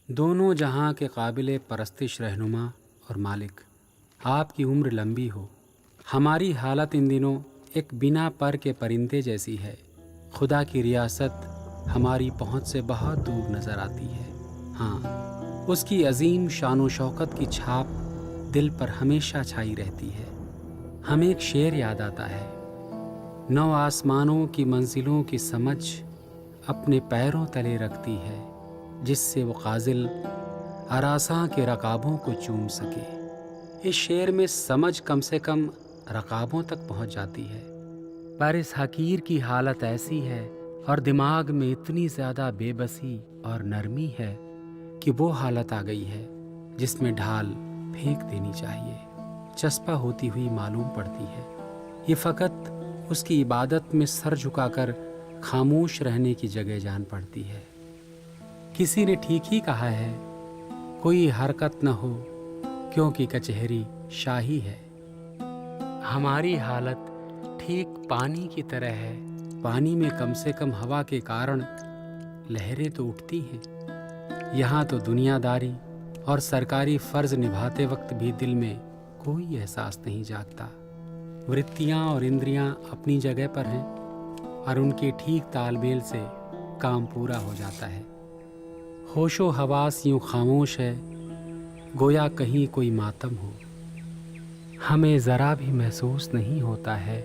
دونوں جہاں کے قابل پرستش رہنما اور مالک، آپ کی عمر لمبی ہو۔ ہماری حالت ان دنوں ایک بنا پر کے پرندے جیسی ہے۔ خدا کی ریاست ہماری پہنچ سے بہت دور نظر آتی ہے۔ ہاں، اس کی عظیم شان و شوکت کی چھاپ دل پر ہمیشہ چھائی رہتی ہے۔ ہمیں ایک شعر یاد آتا ہے، نو آسمانوں کی منزلوں کی سمجھ اپنے پیروں تلے رکھتی ہے، جس سے وہ قازل ہراساں کے رکابوں کو چوم سکے۔ اس شعر میں سمجھ کم سے کم رکابوں تک پہنچ جاتی ہے، پر اس حقیر کی حالت ایسی ہے اور دماغ میں اتنی زیادہ بے بسی اور نرمی ہے کہ وہ حالت آ گئی ہے جس میں ڈھال پھینک دینی چاہیے، چسپاں ہوتی ہوئی معلوم پڑتی ہے۔ یہ فقط اس کی عبادت میں سر جھکا کر خاموش رہنے کی جگہ جان پڑتی ہے۔ کسی نے ٹھیک ہی کہا ہے، کوئی حرکت نہ ہو کیونکہ کچہری شاہی ہے۔ ہماری حالت ٹھیک پانی کی طرح ہے۔ پانی میں کم سے کم ہوا کے کارن لہریں تو اٹھتی ہیں۔ یہاں تو دنیا داری اور سرکاری فرض نبھاتے وقت بھی دل میں کوئی احساس نہیں جاگتا۔ ورتیاں اور اندریاں اپنی جگہ پر ہیں اور ان کے ٹھیک تال میل سے کام پورا ہو جاتا ہے۔ ہوش و حواس یوں خاموش ہے گویا کہیں کوئی ماتم ہو۔ ہمیں ذرا بھی محسوس نہیں ہوتا ہے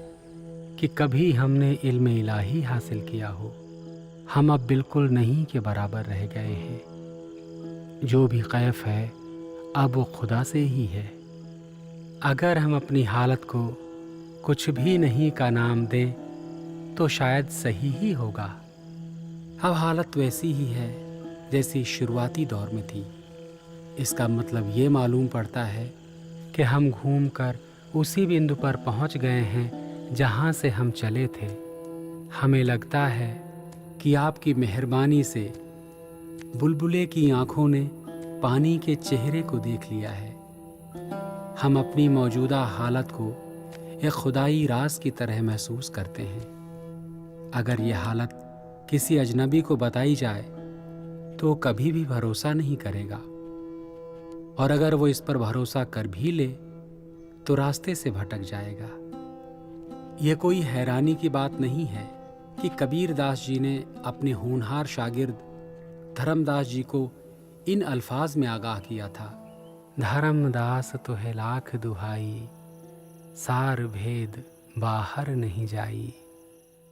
کہ کبھی ہم نے علم الہی حاصل کیا ہو۔ ہم اب بالکل نہیں کے برابر رہ گئے ہیں۔ جو بھی غیب ہے اب وہ خدا سے ہی ہے۔ اگر ہم اپنی حالت کو کچھ بھی نہیں کا نام دیں تو شاید صحیح ہی ہوگا۔ اب حالت ویسی ہی ہے جیسی شروعاتی دور میں تھی۔ اس کا مطلب یہ معلوم پڑتا ہے کہ ہم گھوم کر اسی بندو پر پہنچ گئے ہیں جہاں سے ہم چلے تھے۔ ہمیں لگتا ہے کہ آپ کی مہربانی سے بلبلے کی آنکھوں نے پانی کے چہرے کو دیکھ لیا ہے۔ ہم اپنی موجودہ حالت کو ایک خدائی راز کی طرح محسوس کرتے ہیں۔ اگر یہ حالت کسی اجنبی کو بتائی جائے تو کبھی بھی بھروسہ نہیں کرے گا، اور اگر وہ اس پر بھروسہ کر بھی لے تو راستے سے بھٹک جائے گا۔ یہ کوئی حیرانی کی بات نہیں ہے کہ کبیر داس جی نے اپنے ہونہار شاگرد دھرم داس جی کو ان الفاظ میں آگاہ کیا تھا، دھرم داس تو ہے لاکھ دہائی، سار بھید باہر نہیں جائی۔